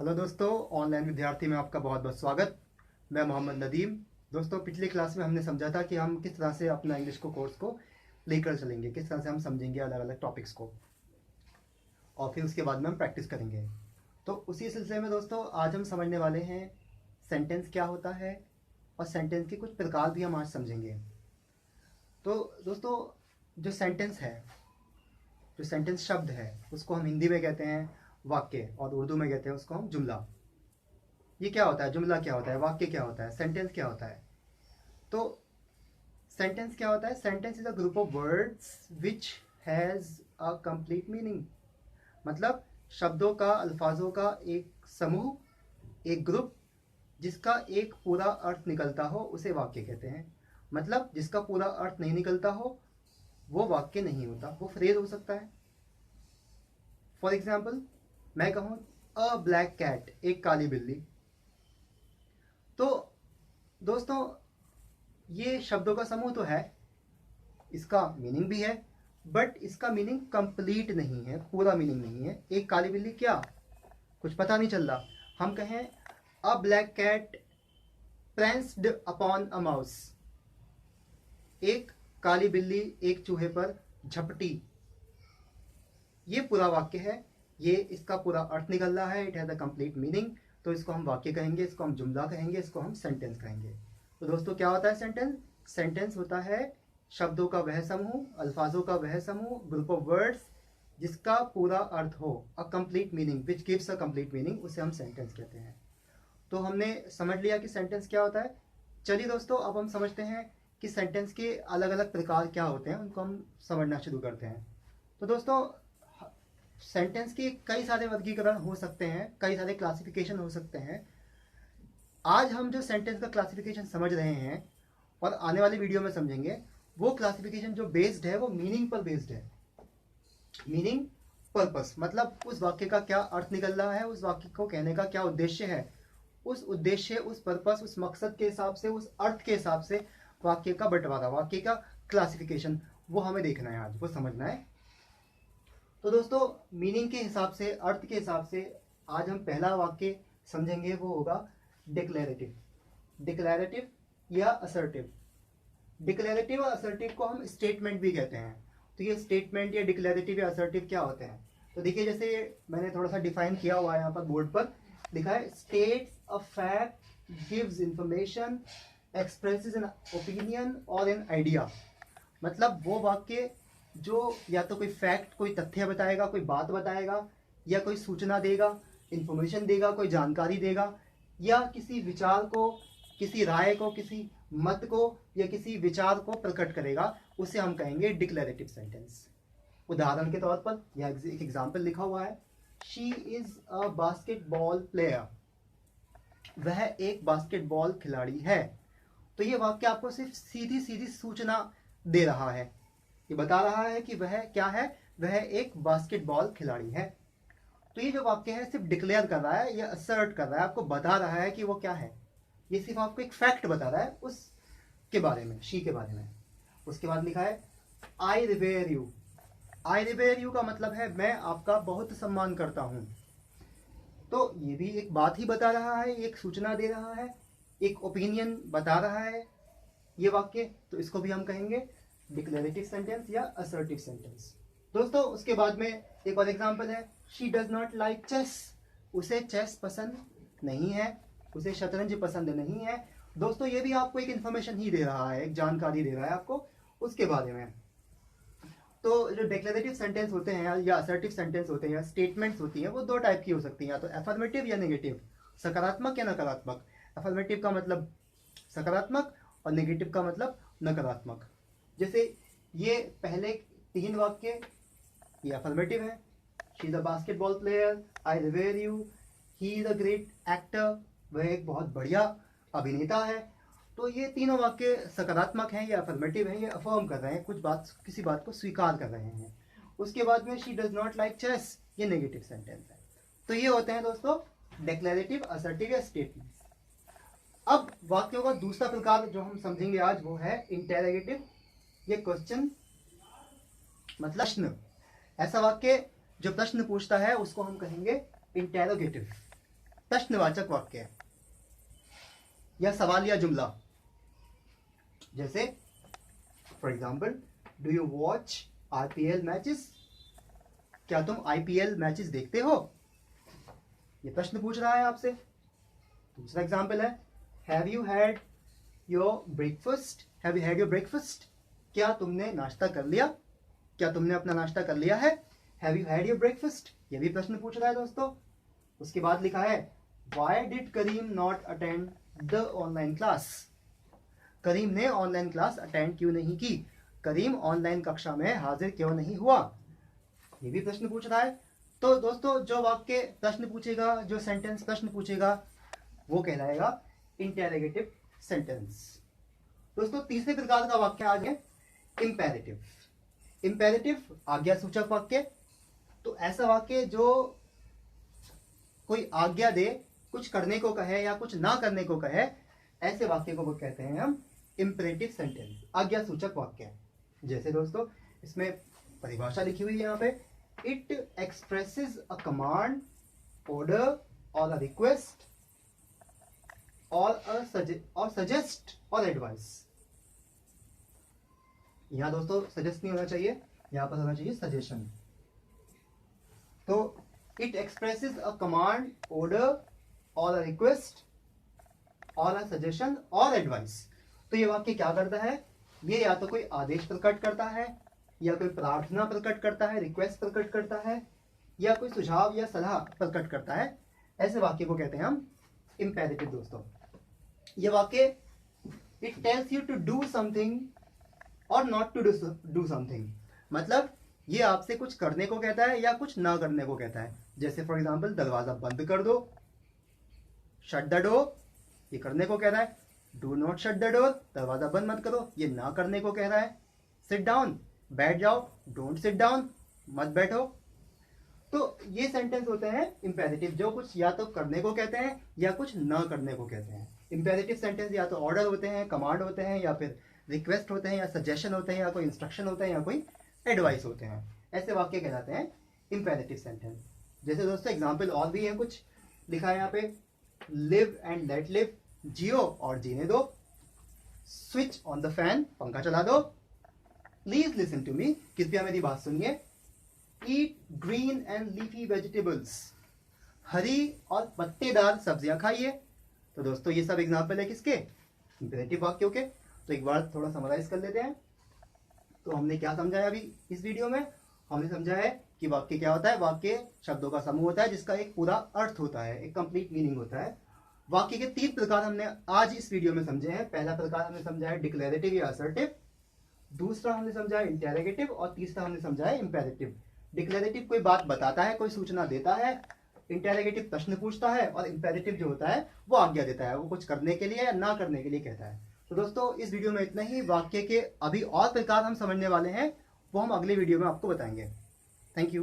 Hello दोस्तों, online विद्यार्थी में आपका बहुत बहुत स्वागत। मैं मोहम्मद नदीम। दोस्तों, पिछली क्लास में हमने समझा था कि हम किस तरह से अपना इंग्लिश कोर्स को लेकर चलेंगे, किस तरह से हम समझेंगे अलग अलग टॉपिक्स को, और फिर उसके बाद में हम प्रैक्टिस करेंगे। तो उसी सिलसिले में दोस्तों आज हम समझने वाले हैं सेंटेंस क्या होता है, और सेंटेंस के कुछ प्रकार भी हम आज समझेंगे। तो दोस्तों, जो सेंटेंस शब्द है उसको हम हिंदी में कहते हैं वाक्य, और उर्दू में कहते हैं उसको हम जुमला। ये क्या होता है? जुमला क्या होता है? वाक्य क्या होता है? सेंटेंस क्या होता है? तो सेंटेंस क्या होता है? Sentence is a group of words which has a complete meaning. मतलब शब्दों का, अल्फाजों का एक समूह, एक ग्रुप जिसका एक पूरा अर्थ निकलता हो उसे वाक्य कहते हैं। मतलब जिसका पूरा अर्थ नहीं निकलता हो वो वाक्य नहीं होता, वो फ्रेज हो सकता है। फॉर एग्जाम्पल, मैं कहूं अ ब्लैक कैट, एक काली बिल्ली, तो दोस्तों ये शब्दों का समूह तो है, इसका मीनिंग भी है, बट इसका मीनिंग कंप्लीट नहीं है, पूरा मीनिंग नहीं है। एक काली बिल्ली क्या, कुछ पता नहीं चल रहा। हम कहें a black cat pranced upon a mouse, एक काली बिल्ली एक चूहे पर झपटी, ये पूरा वाक्य है, ये इसका पूरा अर्थ निकल रहा है, it has a complete meaning. तो इसको हम वाक्य कहेंगे, इसको हम जुमला कहेंगे, इसको हम सेंटेंस कहेंगे। तो दोस्तों क्या होता है सेंटेंस? सेंटेंस होता है शब्दों का वह समूह, अल्फाजों का वह समूह, ग्रुप ऑफ वर्ड्स जिसका पूरा अर्थ हो, a complete meaning which gives a complete meaning, उसे हम सेंटेंस कहते हैं। तो हमने समझ लिया कि सेंटेंस क्या होता है। चलिए दोस्तों, अब हम समझते हैं कि सेंटेंस के अलग अलग प्रकार क्या होते हैं, उनको हम समझना शुरू करते हैं। तो दोस्तों, सेंटेंस के कई सारे वर्गीकरण हो सकते हैं, कई सारे क्लासिफिकेशन हो सकते हैं। आज हम जो सेंटेंस का क्लासिफिकेशन समझ रहे हैं और आने वाली वीडियो में समझेंगे, वो क्लासिफिकेशन जो बेस्ड है वो मीनिंग पर बेस्ड है। मीनिंग, पर्पस, मतलब उस वाक्य का क्या अर्थ निकल रहा है, उस वाक्य को कहने का क्या उद्देश्य है, उस उद्देश्य, उस पर्पस, उस मकसद के हिसाब से, उस अर्थ के हिसाब से वाक्य का बंटवारा, वाक्य का क्लासिफिकेशन, वो हमें देखना है, आज वो समझना है। तो दोस्तों, मीनिंग के हिसाब से, अर्थ के हिसाब से आज हम पहला वाक्य समझेंगे, वो होगा डिक्लेरेटिव। डिक्लेरेटिव या असर्टिव। डिक्लेरेटिव और असर्टिव को हम स्टेटमेंट भी कहते हैं। तो ये स्टेटमेंट या डिक्लेरेटिव या असर्टिव क्या होते हैं? तो देखिए, जैसे मैंने थोड़ा सा डिफाइन किया हुआ है यहाँ पर बोर्ड पर लिखा है, states a fact, gives information, expresses an opinion और एन आइडिया। मतलब वो वाक्य जो या तो कोई फैक्ट, कोई तथ्य बताएगा, कोई बात बताएगा, या कोई सूचना देगा, इंफॉर्मेशन देगा, कोई जानकारी देगा, या किसी विचार को, किसी राय को, किसी मत को या किसी विचार को प्रकट करेगा, उसे हम कहेंगे डिक्लेरेटिव सेंटेंस। उदाहरण के तौर पर यह एक एग्जाम्पल लिखा हुआ है, she is a basketball player, वह एक बास्केटबॉल खिलाड़ी है। तो ये वाक्य आपको सिर्फ सीधी सीधी सूचना दे रहा है, ये बता रहा है कि वह क्या है, वह एक बास्केटबॉल खिलाड़ी है। तो ये जो वाक्य है सिर्फ डिक्लेयर कर रहा है या असर्ट कर रहा है, आपको बता रहा है कि वो क्या है। ये सिर्फ आपको एक फैक्ट बता रहा है उस के बारे में, शी के बारे में। उसके बाद लिखा है आई revere you. I revere you का मतलब है मैं आपका बहुत सम्मान करता हूं। तो ये भी एक बात ही बता रहा है, एक सूचना दे रहा है, एक ओपिनियन बता रहा है ये वाक्य। तो इसको भी हम कहेंगे डिक्लेरेटिव सेंटेंस या असर्टिव सेंटेंस। दोस्तों, उसके बाद में एक और एग्जांपल है, she does not like chess, उसे चेस पसंद नहीं है, उसे शतरंज पसंद नहीं है। दोस्तों, ये भी आपको एक इंफॉर्मेशन ही दे रहा है, एक जानकारी दे रहा है आपको उसके बारे में। तो जो डिक्लेरेटिव सेंटेंस होते हैं या असर्टिव सेंटेंस होते हैं या स्टेटमेंट्स होती हैं, वो दो टाइप की हो सकती हैं, या तो एफर्मेटिव या नेगेटिव, सकारात्मक या नकारात्मक। एफर्मेटिव का मतलब सकारात्मक और नेगेटिव का मतलब नकारात्मक। जैसे ये पहले तीन वाक्य, ये अफर्मेटिव है, she is a basketball player, I revere you, he is a great actor, वह एक बहुत बढ़िया अभिनेता है। तो ये तीनों वाक्य सकारात्मक हैं, ये अफर्मेटिव हैं, ये अफर्म कर रहे हैं, कुछ बात, किसी बात को स्वीकार कर रहे हैं। उसके बाद में she does not like chess, ये नेगेटिव सेंटेंस है। तो ये होते हैं दोस्तों डिक्लेरेटिव, असर्टिव या स्टेटमेंट। अब वाक्यों का दूसरा प्रकार जो हम समझेंगे आज, वो है इंटेरोगेटिव, ये क्वेश्चन मतलब प्रश्न। ऐसा वाक्य जो प्रश्न पूछता है उसको हम कहेंगे इंटेरोगेटिव। प्रश्नवाचक वाक्य या सवाल या जुमला। जैसे for example, do you watch IPL matches? क्या तुम आईपीएल मैचेस देखते हो? ये प्रश्न पूछ रहा है आपसे। दूसरा एग्जाम्पल है, have you had your breakfast? Have you had your breakfast? क्या तुमने नाश्ता कर लिया? क्या तुमने अपना नाश्ता कर लिया है? Have you had your breakfast? ये भी प्रश्न पूछ रहा है दोस्तों। उसके बाद लिखा है, why did Karim not attend the online class? Karim ने ऑनलाइन क्लास अटेंड क्यों नहीं की? करीम ऑनलाइन कक्षा में हाजिर क्यों नहीं हुआ? ये भी प्रश्न पूछ रहा है। तो दोस्तों, जो वाक्य प्रश्न पूछेगा, जो सेंटेंस प्रश्न पूछेगा, वो कहलाएगा इंटेरोगेटिव सेंटेंस। दोस्तों, तीसरे प्रकार का वाक्य आ गया इंपेरेटिव। इंपेरेटिव आज्ञा सूचक वाक्य। तो ऐसा वाक्य जो कोई आज्ञा दे, कुछ करने को कहे या कुछ ना करने को कहे, ऐसे वाक्य को कहते हैं हम इंपेरेटिव सेंटेंस, आज्ञा सूचक वाक्य। जैसे दोस्तों, इसमें परिभाषा लिखी हुई है यहाँ पे, it expresses a command, order और अ रिक्वेस्ट और सजेस्ट और एडवाइस। यहाँ दोस्तों सजेस्ट नहीं होना चाहिए, यहाँ पर होना चाहिए सजेशन। तो it expresses a command, order और अ रिक्वेस्ट और अ सजेशन और एडवाइस। तो ये वाक्य क्या करता है? ये या तो कोई आदेश प्रकट करता है, या कोई प्रार्थना प्रकट करता है, रिक्वेस्ट प्रकट करता है, या कोई सुझाव या सलाह प्रकट करता है। ऐसे वाक्य को कहते हैं हम इंपेरेटिव दोस्तों। ये वाक्य it tells you to do something और नॉट टू डू समथिंग, मतलब ये आपसे कुछ करने को कहता है या कुछ ना करने को कहता है। जैसे फॉर एग्जाम्पल, दरवाजा बंद कर दो, शट द डोर, ये करने को कह रहा है। Do not shut the door, दरवाजा बंद मत करो, ये ना करने को कह रहा है। सिट डाउन, बैठ जाओ, डोंट सिट डाउन, मत बैठो। तो ये सेंटेंस होते हैं इंपेरेटिव, जो कुछ या तो करने को कहते हैं या कुछ ना करने को कहते हैं। इंपेरेटिव सेंटेंस या तो ऑर्डर होते हैं, कमांड होते हैं, या फिर रिक्वेस्ट होते हैं, या सजेशन होते हैं, या कोई इंस्ट्रक्शन होते हैं, या कोई एडवाइस होते हैं। ऐसे वाक्य कहलाते हैं इंपेरेटिव सेंटेंस। जैसे दोस्तों एग्जाम्पल और भी है, कुछ लिखा है यहाँ पे, लिव एंड लेट लिव, जियो और जीने दो, स्विच ऑन द फैन, पंखा चला दो, प्लीज लिसन टू मी, कृपया मेरी बात सुनिए, eat green and leafy vegetables, हरी और पत्तेदार सब्जियां खाइए। तो दोस्तों ये सब एग्जाम्पल है किसके? इंपेरेटिव वाक्यों के। तो एक बार थोड़ा समराइज कर लेते हैं। तो हमने क्या समझा है अभी इस वीडियो में? हमने समझा है कि वाक्य क्या होता है। वाक्य शब्दों का समूह होता है जिसका एक पूरा अर्थ होता है, एक कंप्लीट मीनिंग होता है। वाक्य के 3 प्रकार हमने आज इस वीडियो में समझे हैं। पहला प्रकार हमने समझा है डिक्लेरेटिव या असर्टिव, दूसरा हमने समझा है इंटेरोगेटिव, और तीसरा हमने समझा है इंपेरेटिव। डिक्लेरेटिव कोई बात बताता है, कोई सूचना देता है, इंटेरोगेटिव प्रश्न पूछता है, और इंपेरेटिव जो होता है वो आज्ञा देता है, वो कुछ करने के लिए या ना करने के लिए कहता है। तो दोस्तों इस वीडियो में इतना ही। वाक्य के अभी और प्रकार हम समझने वाले हैं, वो हम अगले वीडियो में आपको बताएंगे। Thank you.